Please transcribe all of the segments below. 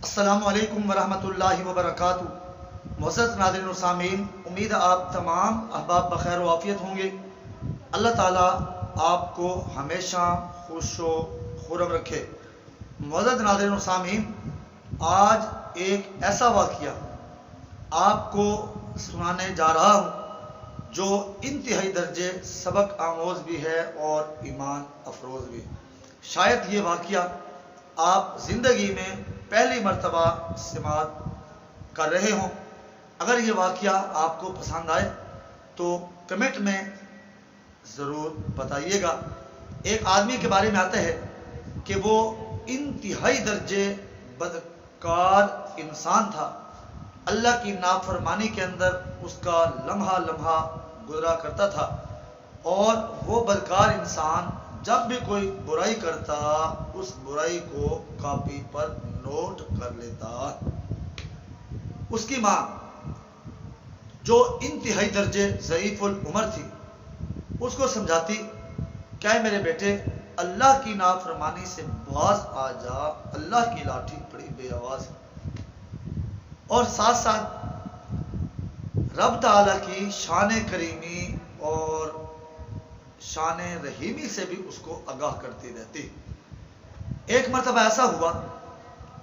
السلام علیکم ورحمۃ اللہ وبرکاتہ۔ معزز ناظرین و سامعین، امید ہے آپ تمام احباب بخیر و عافیت ہوں گے۔ اللہ تعالیٰ آپ کو ہمیشہ خوش و خرم رکھے۔ معزز ناظرین و سامعین، آج ایک ایسا واقعہ آپ کو سنانے جا رہا ہوں جو انتہائی درجے سبق آموز بھی ہے اور ایمان افروز بھی۔ شاید یہ واقعہ آپ زندگی میں پہلی مرتبہ سماعت کر رہے ہوں۔ اگر یہ واقعہ آپ کو پسند آئے تو کمنٹ میں ضرور بتائیے گا۔ ایک آدمی کے بارے میں آتا ہے کہ وہ انتہائی درجے بدکار انسان تھا۔ اللہ کی نافرمانی کے اندر اس کا لمحہ لمحہ گزرا کرتا تھا، اور وہ بدکار انسان جب بھی کوئی برائی کرتا اس برائی کو کاپی پر نوٹ کر لیتا۔ اس کی ماں جو انتہائی درجے ضعیف العمر تھی اس کو سمجھاتی، کیا ہے میرے بیٹے، اللہ کی نافرمانی سے باز آ جا، اللہ کی لاٹھی بڑی بے آواز ہے۔ اور ساتھ ساتھ رب تعالیٰ کی شان کریمی اور شان رحیمی سے بھی اس کو آگاہ کرتی رہتی۔ ایک مرتبہ ایسا ہوا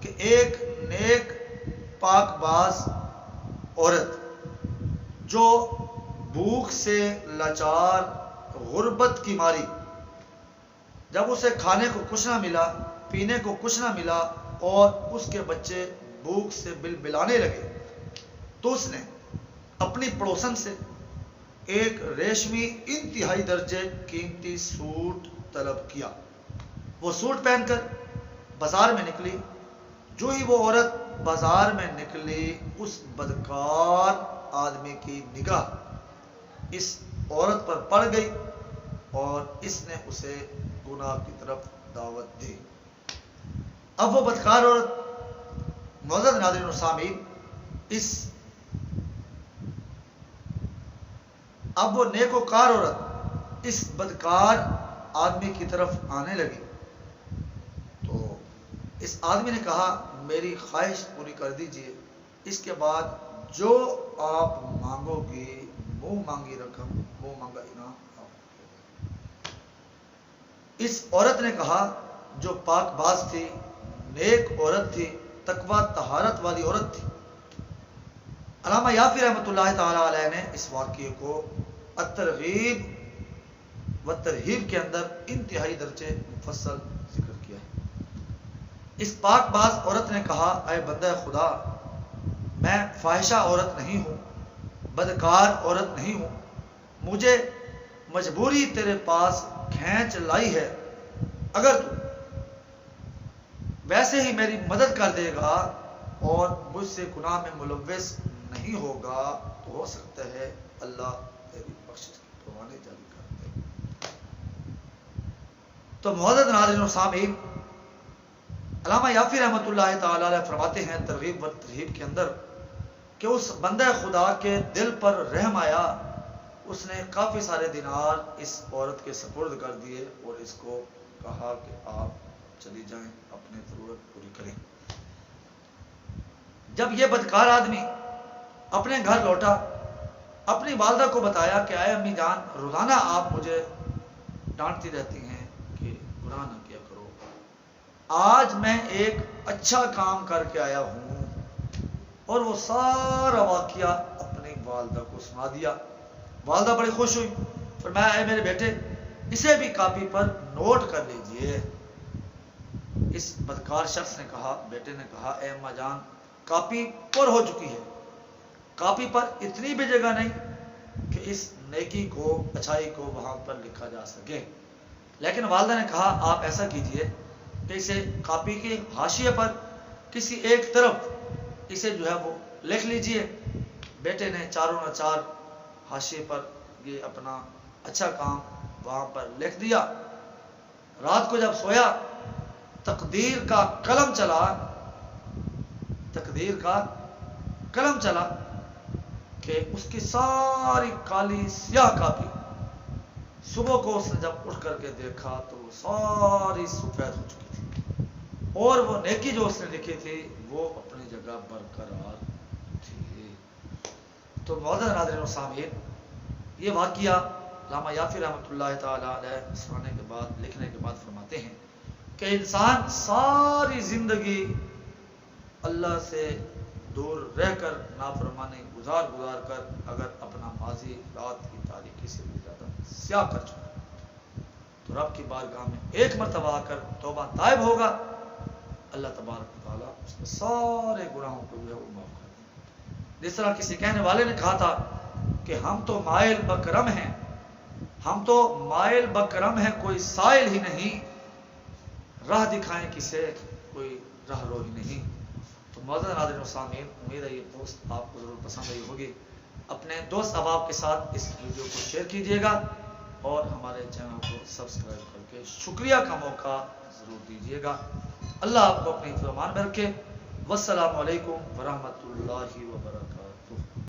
کہ ایک نیک پاک باز عورت جو بھوک سے لاچار، غربت کی ماری، جب اسے کھانے کو کچھ نہ ملا، پینے کو کچھ نہ ملا اور اس کے بچے بھوک سے بلبلانے لگے، تو اس نے اپنی پڑوسن سے ایک ریشمی انتہائی درجے قیمتی سوٹ طلب کیا۔ وہ سوٹ پہن کر بازار میں نکلی۔ جو ہی وہ عورت بازار میں نکلی، اس بدکار آدمی کی نگاہ اس عورت پر پڑ گئی اور اس نے اسے گناہ کی طرف دعوت دی۔ اب وہ بدکار عورت، معزز ناظرین و سامعین، اب وہ نیکوکار عورت اس بدکار آدمی کی طرف آنے لگی تو اس آدمی نے کہا، میری خواہش پوری کر دیجئے، اس کے بعد جو آپ مانگو گی، منہ مانگی رقم، منہ مانگا انعام آپ۔ اس عورت نے کہا، جو پاک باز تھی، نیک عورت تھی، تقوی طہارت والی عورت تھی۔ علامہ یافی رحمۃ اللہ تعالی علیہ نے اس واقعے کو الترغیب و ترہیب کے اندر انتہائی درجے مفصل ذکر کیا ہے۔ اس پاک باز عورت نے کہا، اے بندہ خدا، میں فاحشہ عورت نہیں ہوں، بدکار عورت نہیں ہوں، مجھے مجبوری تیرے پاس کھینچ لائی ہے۔ اگر تو ویسے ہی میری مدد کر دے گا اور مجھ سے گناہ میں ملوث نہیں ہوگا تو ہو سکتا ہے اللہ تیری بخشش کی پروانے جاری کر دے۔ تو معزز ناظرین و سامعین، علامہ یافی رحمۃ اللہ تعالی علیہ فرماتے ہیں ترغیب و ترہیب کے اندر کہ اس بندہ خدا کے دل پر رحم آیا، اس نے کافی سارے دینار اس عورت کے سپرد کر دیے اور اس کو کہا کہ آپ چلی جائیں، اپنی ضرورت پوری کریں۔ جب یہ بدکار آدمی اپنے گھر لوٹا، اپنی والدہ کو بتایا کہ اے امی جان، روزانہ آپ مجھے ڈانٹتی رہتی ہیں کہ گناہ نہ کیا کرو، آج میں ایک اچھا کام کر کے آیا ہوں، اور وہ سارا واقعہ اپنی والدہ کو سنا دیا۔ والدہ بڑی خوش ہوئی، فرمایا، اے میرے بیٹے، اسے بھی کاپی پر نوٹ کر لیجئے۔ اس بدکار شخص نے کہا، بیٹے نے کہا، اے اماں جان، کاپی پر ہو چکی ہے، کاپی پر اتنی بھی جگہ نہیں کہ اس نیکی کو، اچھائی کو وہاں پر لکھا جا سکے۔ لیکن والدہ نے کہا، آپ ایسا کیجئے کہ اسے کاپی کے حاشیے پر کسی ایک طرف اسے جو ہے وہ لکھ لیجئے۔ بیٹے نے چاروں نہ چار حاشیے پر یہ اپنا اچھا کام وہاں پر لکھ دیا۔ رات کو جب سویا، تقدیر کا قلم چلا کہ اس کی ساری کالی سیاہ کاپی، صبح کو اس نے جب اٹھ کر کے دیکھا تو وہ ساری سفید ہو چکی تھی۔ اور وہ نیکی جو اس نے لکھی تھی وہ اپنی جگہ برقرار تھی۔ تو معزز ناظرین و سامعین، یہ واقعہ علامہ یافی رحمۃ اللہ تعالی علیہ سنانے کے بعد، لکھنے کے بعد فرماتے ہیں کہ انسان ساری زندگی اللہ سے دور رہ کر نافرمانی گزار کر اگر اپنا ماضی رات کی تاریکی سے بھی زیادہ سیاہ کر چکا تو رب کی بارگاہ میں ایک مرتبہ آ کر توبہ طائب ہوگا، اللہ تبارک و تعالیٰ اس کے سارے گناہوں کو جو ہے وہ معاف کر دیں۔ جس طرح کسی کہنے والے نے کہا تھا کہ ہم تو مائل بکرم ہیں، ہم تو مائل بکرم ہیں، کوئی سائل ہی نہیں، راہ دکھائیں کسے کوئی راہ رو ہی نہیں۔ تو معزز ناظرین و سامعین، امید ہے یہ پوسٹ آپ کو ضرور پسند آئی ہوگی۔ اپنے دوست احباب کے ساتھ اس ویڈیو کو شیئر کیجیے گا اور ہمارے چینل کو سبسکرائب کر کے شکریہ کا موقع ضرور دیجیے گا۔ اللہ آپ کو اپنے حفظ و امان میں رکھے۔ والسلام علیکم ورحمۃ اللہ وبرکاتہ۔